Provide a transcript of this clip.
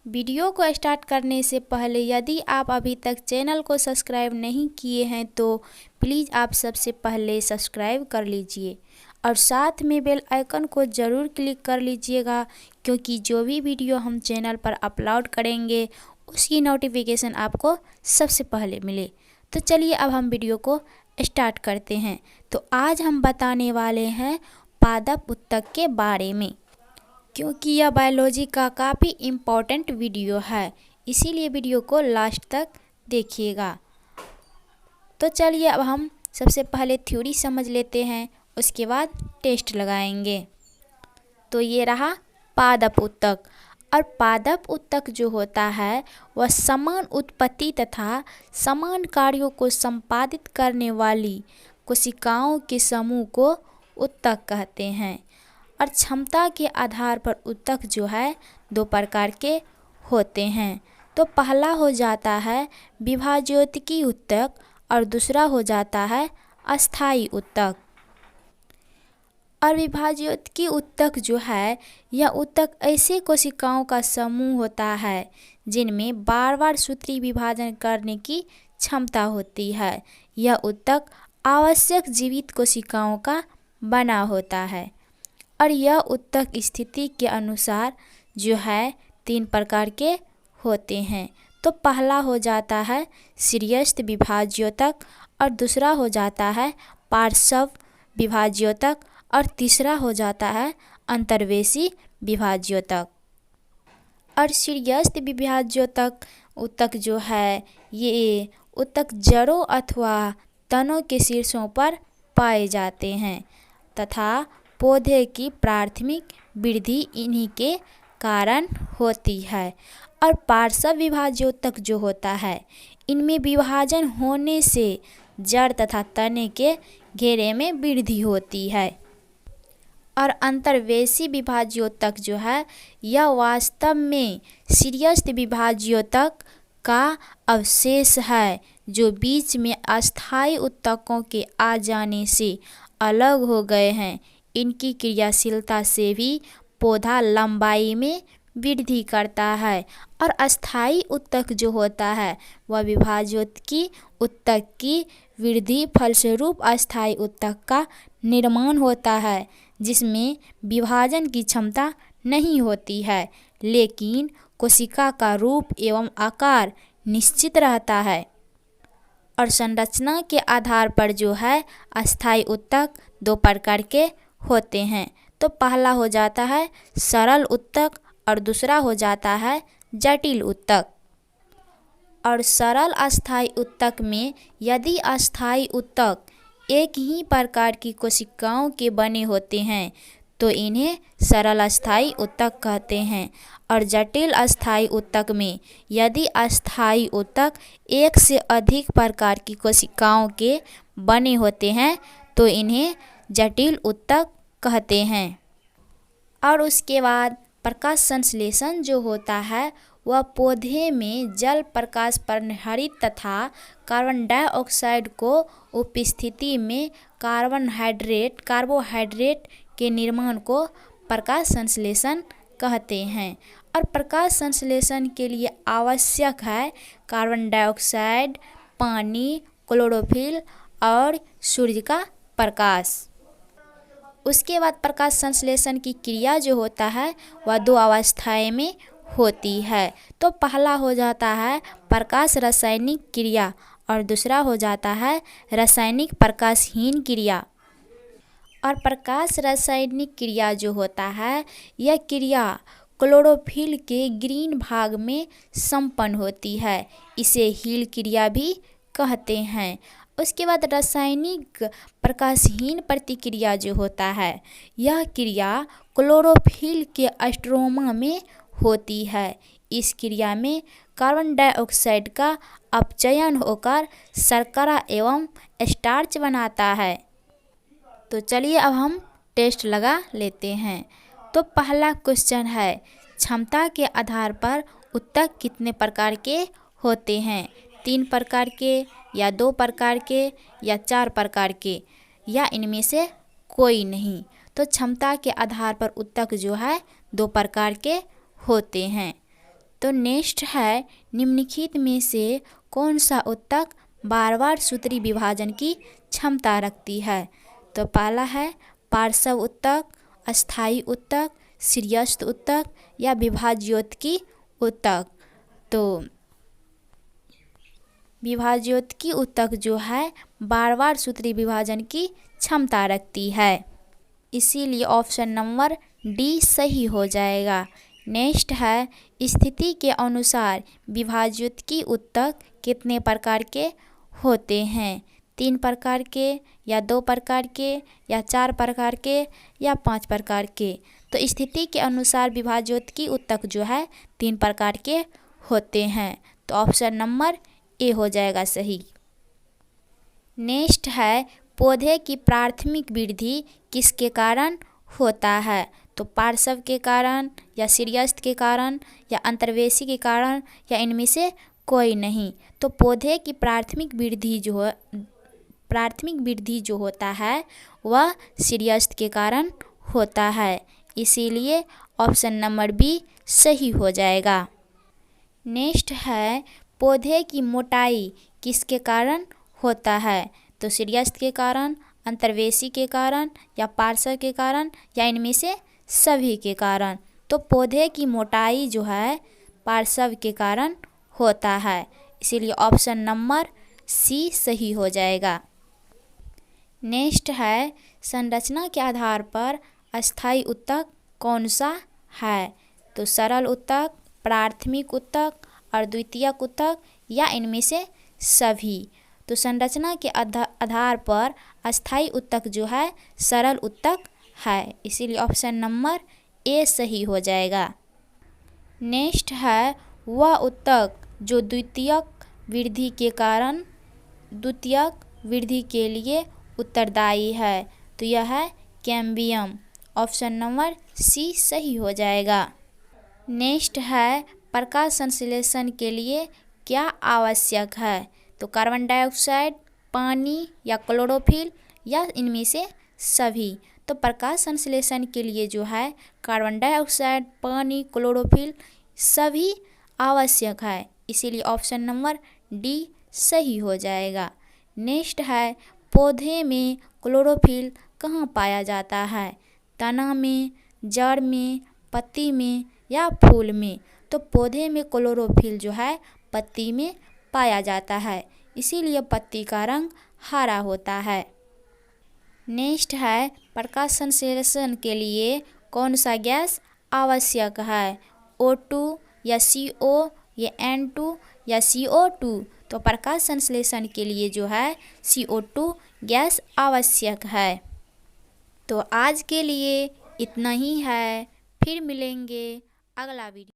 Video को start करने से पहले यदि आप अभी तक चैनल को सब्सक्राइब नहीं किए हैं तो प्लीज़ आप सबसे पहले सब्सक्राइब कर लीजिए और साथ में बेल आइकन को ज़रूर क्लिक कर लीजिएगा, क्योंकि जो भी वीडियो हम चैनल पर अपलोड करेंगे उसकी नोटिफिकेशन आपको सबसे पहले मिले। तो चलिए अब हम वीडियो को स्टार्ट करते हैं। तो आज हम बताने वाले हैं पादप उत्तक के बारे में, क्योंकि यह बायोलॉजी का काफ़ी इम्पोर्टेंट वीडियो है, इसीलिए वीडियो को लास्ट तक देखिएगा। तो चलिए अब हम सबसे पहले थ्योरी समझ लेते हैं, उसके बाद टेस्ट लगाएंगे। तो ये रहा पादप उत्तक। और पादप उत्तक जो होता है वह समान उत्पत्ति तथा समान कार्यों को संपादित करने वाली कोशिकाओं के समूह को उत्तक कहते हैं। और क्षमता के आधार पर उत्तक जो है दो प्रकार के होते हैं। तो पहला हो जाता है विभाज्योतकी उत्तक और दूसरा हो जाता है अस्थायी उत्तक। और विभाज्योतकी उत्तक जो है यह उत्तक ऐसे कोशिकाओं का समूह होता है जिनमें बार बार सूत्रीय विभाजन करने की क्षमता होती है। यह उत्तक आवश्यक जीवित कोशिकाओं का बना होता है और यह उत्तक स्थिति के अनुसार जो है तीन प्रकार के होते हैं। तो पहला हो जाता है शीर्षस्थ विभाज्योतक और दूसरा हो जाता है पार्श्व विभाज्योतक और तीसरा हो जाता है अंतर्वेशी विभाज्योतक। और शीर्षस्थ विभाज्योतक उत्तक जो है ये उत्तक जड़ों अथवा तनों के शीर्षों पर पाए जाते हैं तथा पौधे की प्राथमिक वृद्धि इन्हीं के कारण होती है। और पार्श्व विभाज्योतक जो होता है इनमें विभाजन होने से जड़ तथा तने के घेरे में वृद्धि होती है। और अंतर्वेशी विभाज्योतक जो है यह वास्तव में शीर्षस्थ विभाज्योतक का अवशेष है, जो बीच में अस्थायी उत्तकों के आ जाने से अलग हो गए हैं। इनकी क्रियाशीलता से भी पौधा लंबाई में वृद्धि करता है। और अस्थायी उत्तक जो होता है वह विभाज्योतकी उत्तक की वृद्धि फलस्वरूप अस्थायी उत्तक का निर्माण होता है, जिसमें विभाजन की क्षमता नहीं होती है, लेकिन कोशिका का रूप एवं आकार निश्चित रहता है। और संरचना के आधार पर जो है अस्थायी उत्तक दो प्रकार के होते हैं। तो पहला हो जाता है सरल उत्तक और दूसरा हो जाता है जटिल उत्तक। और सरल अस्थायी उत्तक में यदि अस्थायी उत्तक एक ही प्रकार की कोशिकाओं के बने होते हैं तो इन्हें सरल अस्थायी उत्तक कहते हैं। और जटिल अस्थायी उत्तक में यदि अस्थायी उत्तक एक से अधिक प्रकार की कोशिकाओं के बने होते हैं तो इन्हें जटिल उत्तक कहते हैं। और उसके बाद प्रकाश संश्लेषण जो होता है वह पौधे में जल प्रकाश परिहरित तथा कार्बन डाइऑक्साइड को उपस्थिति में कार्बोहाइड्रेट के निर्माण को प्रकाश संश्लेषण कहते हैं। और प्रकाश संश्लेषण के लिए आवश्यक है कार्बन डाइऑक्साइड, पानी, क्लोरोफिल और सूर्य का प्रकाश। उसके बाद प्रकाश संश्लेषण की क्रिया जो होता है वह दो अवस्थाएं में होती है। तो पहला हो जाता है प्रकाश रासायनिक क्रिया और दूसरा हो जाता है रासायनिक प्रकाशहीन क्रिया। और प्रकाश रासायनिक क्रिया जो होता है यह क्रिया क्लोरोफिल के ग्रीन भाग में संपन्न होती है, इसे हील क्रिया भी कहते हैं। उसके बाद रासायनिक प्रकाशहीन प्रतिक्रिया जो होता है यह क्रिया क्लोरोफिल के स्ट्रोमा में होती है। इस क्रिया में कार्बन डाइऑक्साइड का अपचयन होकर शर्करा एवं स्टार्च बनाता है। तो चलिए अब हम टेस्ट लगा लेते हैं। तो पहला क्वेश्चन है क्षमता के आधार पर उत्तक कितने प्रकार के होते हैं? 3 प्रकार के या 2 प्रकार के या 4 प्रकार के या इनमें से कोई नहीं। तो क्षमता के आधार पर उत्तक जो है 2 प्रकार के होते हैं। तो नेक्स्ट है, निम्नलिखित में से कौन सा ऊतक बार बार सूत्री विभाजन की क्षमता रखती है? तो पहला है पार्श्व ऊतक, अस्थायी ऊतक, शीर्षस्थ ऊतक या विभाज्योतकी ऊतक। तो विभाज्योतकी ऊतक जो है बार बार सूत्री विभाजन की क्षमता रखती है, इसीलिए ऑप्शन नंबर डी सही हो जाएगा। नेक्स्ट है, स्थिति के अनुसार विभाज्योतकी ऊतक कितने प्रकार के होते हैं? 3 प्रकार के या 2 प्रकार के या 4 प्रकार के या 5 प्रकार के? तो स्थिति के अनुसार विभाज्योतकी ऊतक जो है 3 प्रकार के होते हैं, तो ऑप्शन नंबर ए हो जाएगा सही। नेक्स्ट है, पौधे की प्राथमिक वृद्धि किसके कारण होता है? तो पार्श्व के कारण या शीर्षस्थ के कारण या अंतर्वेशी के कारण या इनमें से कोई नहीं। तो पौधे की प्राथमिक वृद्धि जो होता है वह शीर्षस्थ के कारण होता है, इसीलिए ऑप्शन नंबर बी सही हो जाएगा। नेक्स्ट है, पौधे की मोटाई किसके कारण होता है? तो शीर्षस्थ के कारण, अंतर्वेशी के कारण या पार्श्व के कारण या इनमें से सभी के कारण। तो पौधे की मोटाई जो है पार्श्व के कारण होता है, इसीलिए ऑप्शन नंबर सी सही हो जाएगा। नेक्स्ट है, संरचना के आधार पर अस्थायी ऊतक कौन सा है? तो सरल ऊतक, प्राथमिक ऊतक और द्वितीयक ऊतक या इनमें से सभी। तो संरचना के आधार पर अस्थायी ऊतक जो है सरल ऊतक है, इसीलिए ऑप्शन नंबर ए सही हो जाएगा। नेक्स्ट है, वह ऊतक जो द्वितीयक वृद्धि के लिए उत्तरदायी है, तो यह है कैम्बियम, ऑप्शन नंबर सी सही हो जाएगा। नेक्स्ट है, प्रकाश संश्लेषण के लिए क्या आवश्यक है? तो कार्बन डाइऑक्साइड, पानी या क्लोरोफिल या इनमें से सभी। तो प्रकाश संश्लेषण के लिए जो है कार्बन डाइऑक्साइड, पानी, क्लोरोफिल सभी आवश्यक है, इसीलिए ऑप्शन नंबर डी सही हो जाएगा। नेक्स्ट है, पौधे में क्लोरोफिल कहाँ पाया जाता है? तना में, जड़ में, पत्ती में या फूल में? तो पौधे में क्लोरोफिल जो है पत्ती में पाया जाता है, इसीलिए पत्ती का रंग हरा होता है। नेक्स्ट है, प्रकाश संश्लेषण के लिए कौन सा गैस आवश्यक है? O2 या CO या N2 या CO2? तो प्रकाश संश्लेषण के लिए जो है CO2 गैस आवश्यक है। तो आज के लिए इतना ही है, फिर मिलेंगे अगला वीडियो।